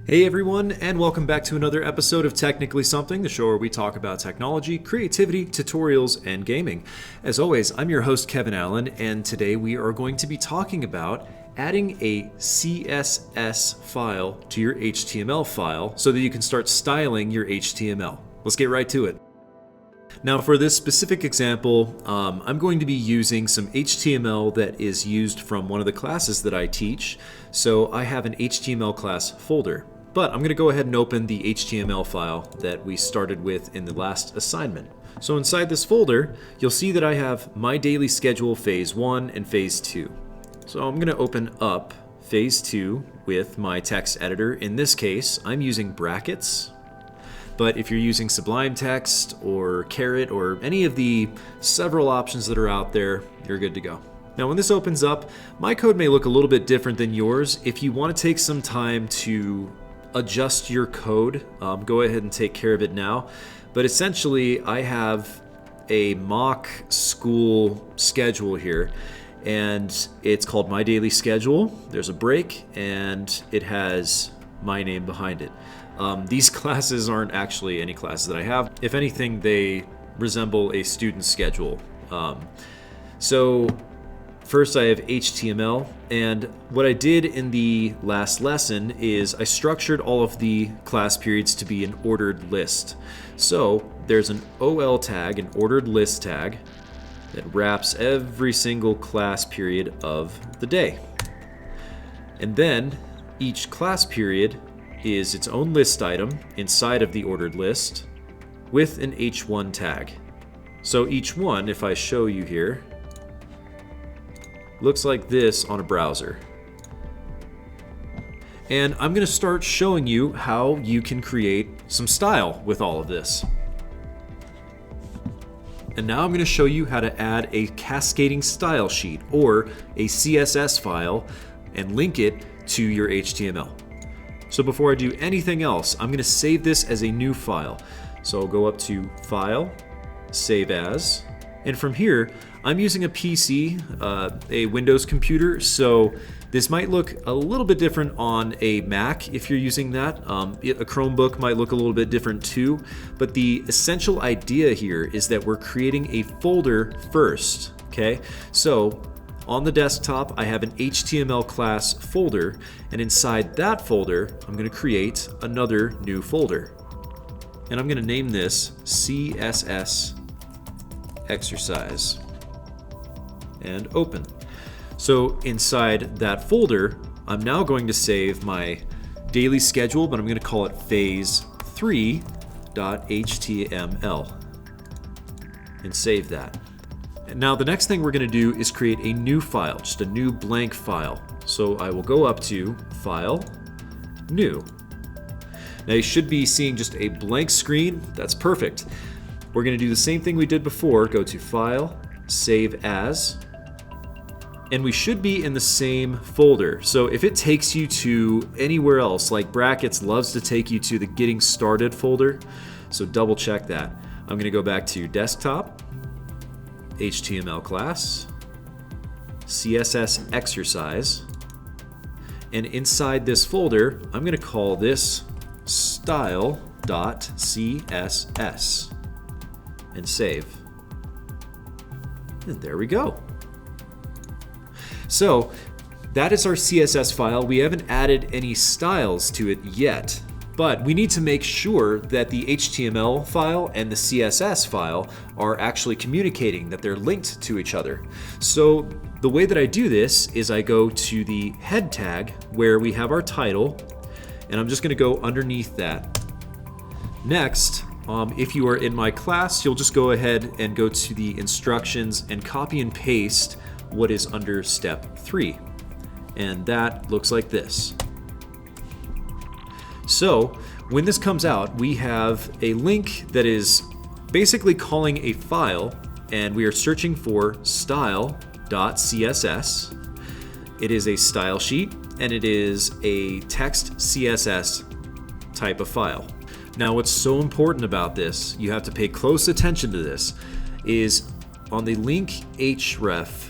Hey everyone, and welcome back to another episode of Technically Something, the show where we talk about technology, creativity, tutorials, and gaming. As always, I'm your host Kevin Allen, and today we are going to be talking about adding a CSS file to your HTML file so that you can start styling your HTML. Let's get right to it. Now for this specific example, I'm going to be using some HTML that is used from one of the classes that I teach. So I have an HTML class folder. But I'm going to go ahead and open the HTML file that we started with in the last assignment. So inside this folder, you'll see that I have my daily schedule phase 1 and phase 2. So I'm going to open up phase 2 with my text editor. In this case, I'm using brackets. But if you're using Sublime Text or Caret or any of the several options that are out there, you're good to go. Now when this opens up, my code may look a little bit different than yours. If you want to take some time to adjust your code, go ahead and take care of it now. But essentially, I have a mock school schedule here, and it's called My Daily Schedule. There's a break, and it has my name behind it. These classes aren't actually any classes that I have. If anything, they resemble a student schedule. So first I have HTML, and what I did in the last lesson is I structured all of the class periods to be an ordered list. So there's an OL tag, an ordered list tag, that wraps every single class period of the day. And then each class period is its own list item inside of the ordered list with an H1 tag. So each one, if I show you here, looks like this on a browser. And I'm going to start showing you how you can create some style with all of this. And now I'm going to show you how to add a cascading style sheet or a CSS file and link it to your HTML. So before I do anything else, I'm going to save this as a new file. So I'll go up to File, Save As, and from here, I'm using a PC, a Windows computer, so this might look a little bit different on a Mac if you're using that. A Chromebook might look a little bit different too, but the essential idea here is that we're creating a folder first, okay? So on the desktop, I have an HTML class folder, and inside that folder, I'm going to create another new folder. And I'm going to name this CSS exercise and open. So inside that folder, I'm now going to save my daily schedule, but I'm going to call it phase3.html and save that. And now the next thing we're going to do is create a new file, just a new blank file. So I will go up to File, New. Now you should be seeing just a blank screen. That's perfect. We're going to do the same thing we did before. Go to File, Save As, and we should be in the same folder. So if it takes you to anywhere else, like brackets loves to take you to the Getting Started folder, so double check that. I'm going to go back to Desktop, HTML class, CSS exercise, and inside this folder, I'm going to call this style.css. And save. And there we go. So that is our CSS file. We haven't added any styles to it yet, but we need to make sure that the HTML file and the CSS file are actually communicating, that they're linked to each other. So the way that I do this is I go to the head tag where we have our title, and I'm just going to go underneath that. Next, if you are in my class, you'll just go ahead and go to the instructions and copy and paste what is under step 3. And that looks like this. So when this comes out, we have a link that is basically calling a file, and we are searching for style.css. It is a style sheet, and it is a text CSS type of file. Now what's so important about this, you have to pay close attention to this, is on the link href,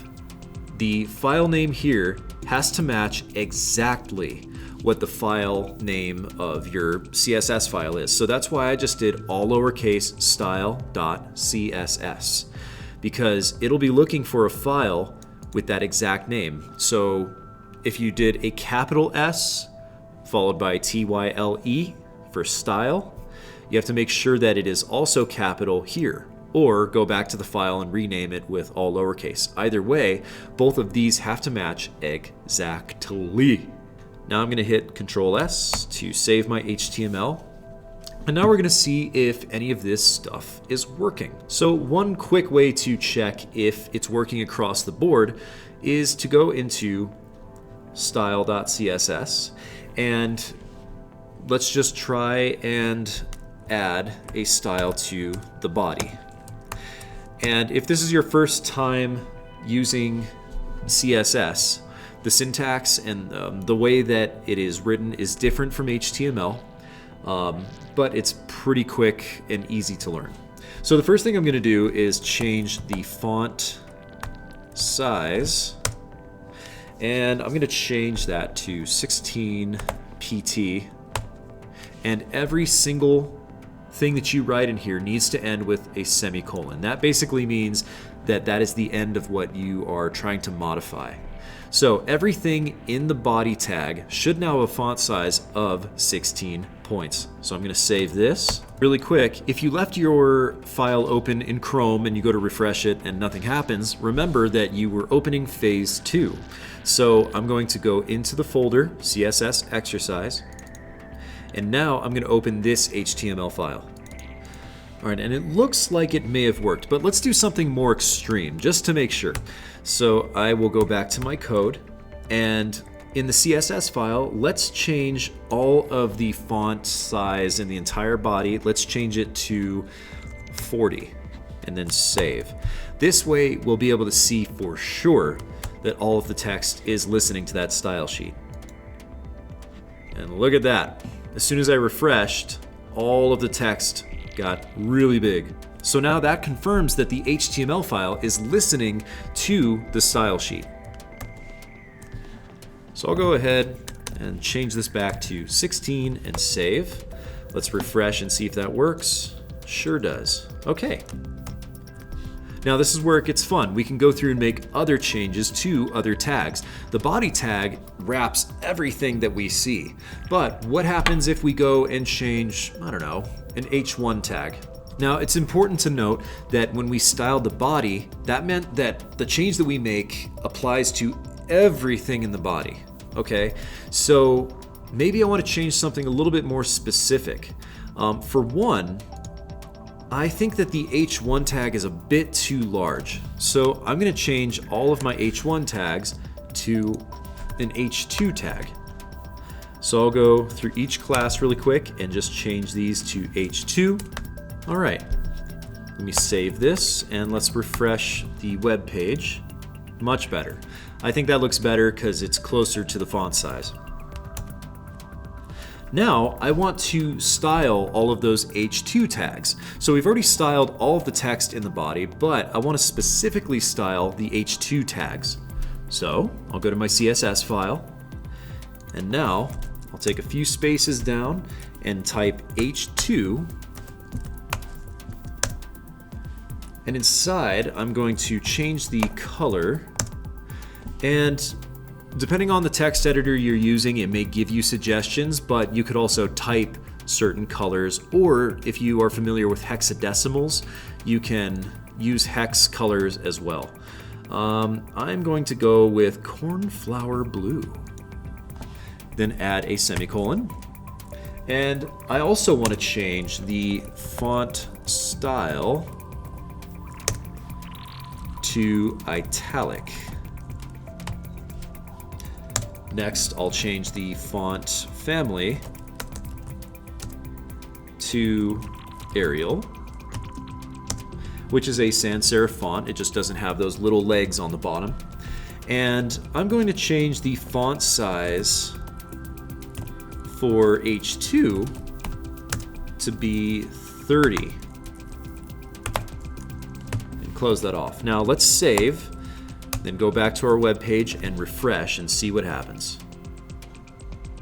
the file name here has to match exactly what the file name of your CSS file is. So that's why I just did all lowercase style.css, because it'll be looking for a file with that exact name. So if you did a capital S followed by TYLE for style, you have to make sure that it is also capital here, or go back to the file and rename it with all lowercase. Either way, both of these have to match exactly. Now I'm going to hit Control S to save my HTML. And now we're going to see if any of this stuff is working. So one quick way to check if it's working across the board is to go into style.css, and let's just try and add a style to the body. And if this is your first time using CSS, the syntax and the way that it is written is different from HTML, but it's pretty quick and easy to learn. So the first thing I'm going to do is change the font size, and I'm going to change that to 16 pt, and every single thing that you write in here needs to end with a semicolon. That basically means that that is the end of what you are trying to modify. So everything in the body tag should now have a font size of 16 points. So I'm going to save this really quick. If you left your file open in Chrome and you go to refresh it and nothing happens, remember that you were opening phase 2. So I'm going to go into the folder CSS exercise, and now I'm going to open this HTML file. All right, and it looks like it may have worked, but let's do something more extreme just to make sure. So I will go back to my code, and in the CSS file, let's change all of the font size in the entire body. Let's change it to 40 and then save. This way we'll be able to see for sure that all of the text is listening to that style sheet. And look at that. As soon as I refreshed, all of the text got really big. So now that confirms that the HTML file is listening to the style sheet. So I'll go ahead and change this back to 16 and save. Let's refresh and see if that works. Sure does. Okay. Now this is where it gets fun. We can go through and make other changes to other tags. The body tag wraps everything that we see. But what happens if we go and change, I don't know, an H1 tag? Now it's important to note that when we styled the body, that meant that the change that we make applies to everything in the body. Okay, so maybe I want to change something a little bit more specific. For one, I think that the H1 tag is a bit too large. So I'm going to change all of my H1 tags to an H2 tag. So I'll go through each class really quick and just change these to H2. All right, let me save this and let's refresh the web page. Much better. I think that looks better because it's closer to the font size. Now I want to style all of those H2 tags. So we've already styled all of the text in the body, but I want to specifically style the H2 tags. So I'll go to my CSS file, and now I'll take a few spaces down and type H2. And inside, I'm going to change the color, and depending on the text editor you're using, it may give you suggestions, but you could also type certain colors, or if you are familiar with hexadecimals, you can use hex colors as well. I'm going to go with cornflower blue. Then add a semicolon. And I also want to change the font style to italic. Next, I'll change the font family to Arial, which is a sans serif font. It just doesn't have those little legs on the bottom. And I'm going to change the font size for H2 to be 30. And close that off. Now let's save, then go back to our web page and refresh and see what happens.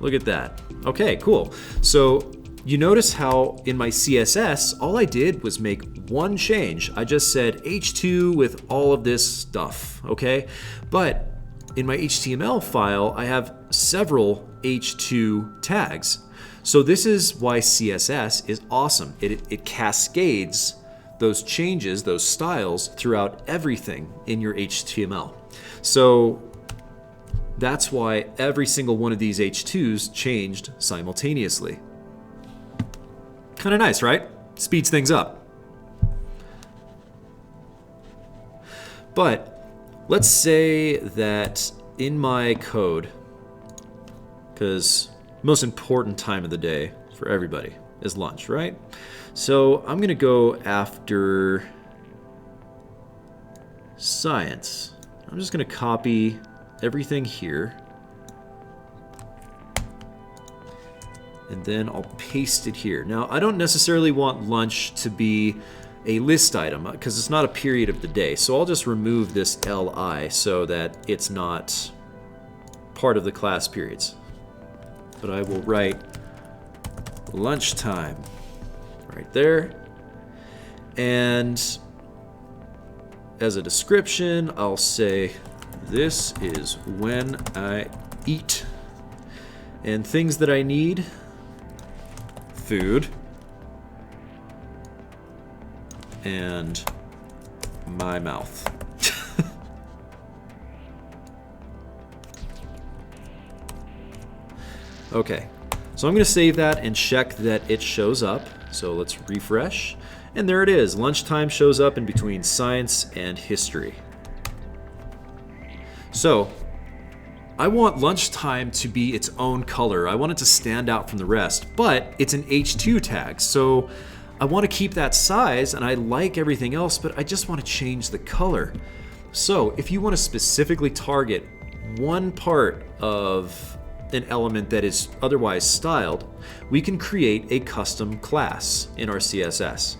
Look at that. Okay, cool. So you notice how in my CSS, all I did was make one change. I just said H2 with all of this stuff, okay? But in my HTML file, I have several H2 tags. So this is why CSS is awesome. It cascades those changes, those styles throughout everything in your HTML. So that's why every single one of these H2s changed simultaneously. Kind of nice, right? Speeds things up. But let's say that in my code, because most important time of the day for everybody is lunch, right? So I'm going to go after science. I'm just going to copy everything here. And then I'll paste it here. Now, I don't necessarily want lunch to be a list item because it's not a period of the day. So I'll just remove this LI so that it's not part of the class periods. But I will write lunchtime right there. And as a description, I'll say, this is when I eat. And things that I need, food, and my mouth. Okay, so I'm going to save that and check that it shows up. So let's refresh. And there it is. Lunchtime shows up in between science and history. So I want lunchtime to be its own color. I want it to stand out from the rest, but it's an H2 tag. So I want to keep that size and I like everything else, but I just want to change the color. So if you want to specifically target one part of an element that is otherwise styled, we can create a custom class in our CSS.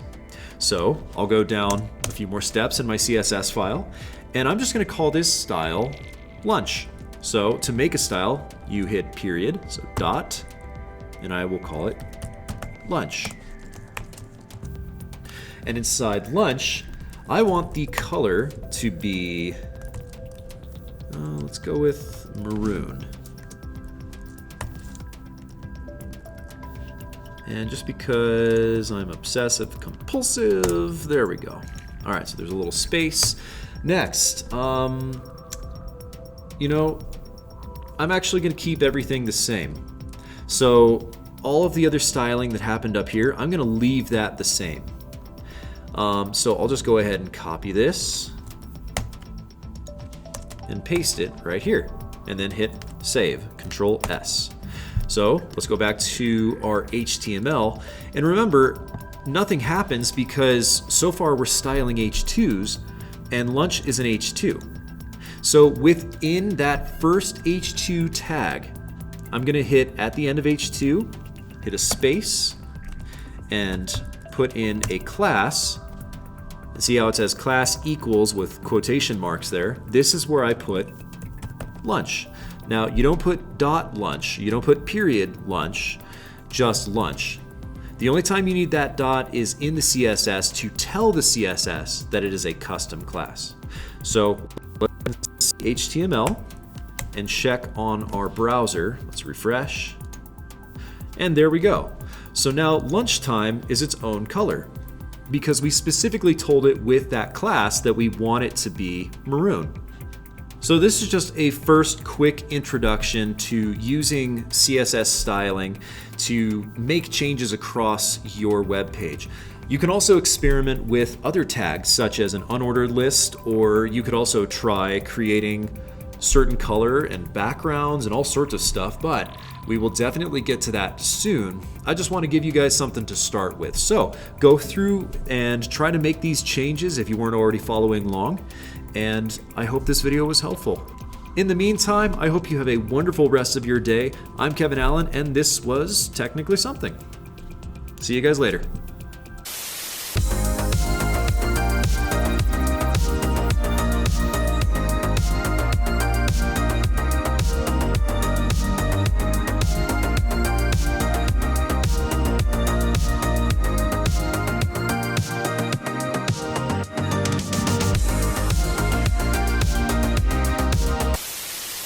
So I'll go down a few more steps in my CSS file, and I'm just going to call this style lunch. So to make a style, you hit period, so dot, and I will call it lunch. And inside lunch, I want the color to be, let's go with maroon. And just because I'm obsessive compulsive, there we go. All right, so there's a little space. Next, you know, I'm actually going to keep everything the same. So all of the other styling that happened up here, I'm going to leave that the same. So I'll just go ahead and copy this and paste it right here, and then hit save, Control S. So let's go back to our HTML, and remember, nothing happens because so far we're styling H2s, and lunch is an H2. So within that first H2 tag, I'm gonna hit at the end of H2, hit a space, and put in a class. See how it says class equals with quotation marks there? This is where I put lunch. Now, you don't put dot lunch, you don't put period lunch, just lunch. The only time you need that dot is in the CSS to tell the CSS that it is a custom class. So let's HTML and check on our browser. Let's refresh. And there we go. So now lunchtime is its own color because we specifically told it with that class that we want it to be maroon. So this is just a first quick introduction to using CSS styling to make changes across your web page. You can also experiment with other tags such as an unordered list, or you could also try creating certain color and backgrounds and all sorts of stuff, but we will definitely get to that soon. I just want to give you guys something to start with. So go through and try to make these changes if you weren't already following along. And I hope this video was helpful. In the meantime, I hope you have a wonderful rest of your day. I'm Kevin Allen, and this was Technically Something. See you guys later.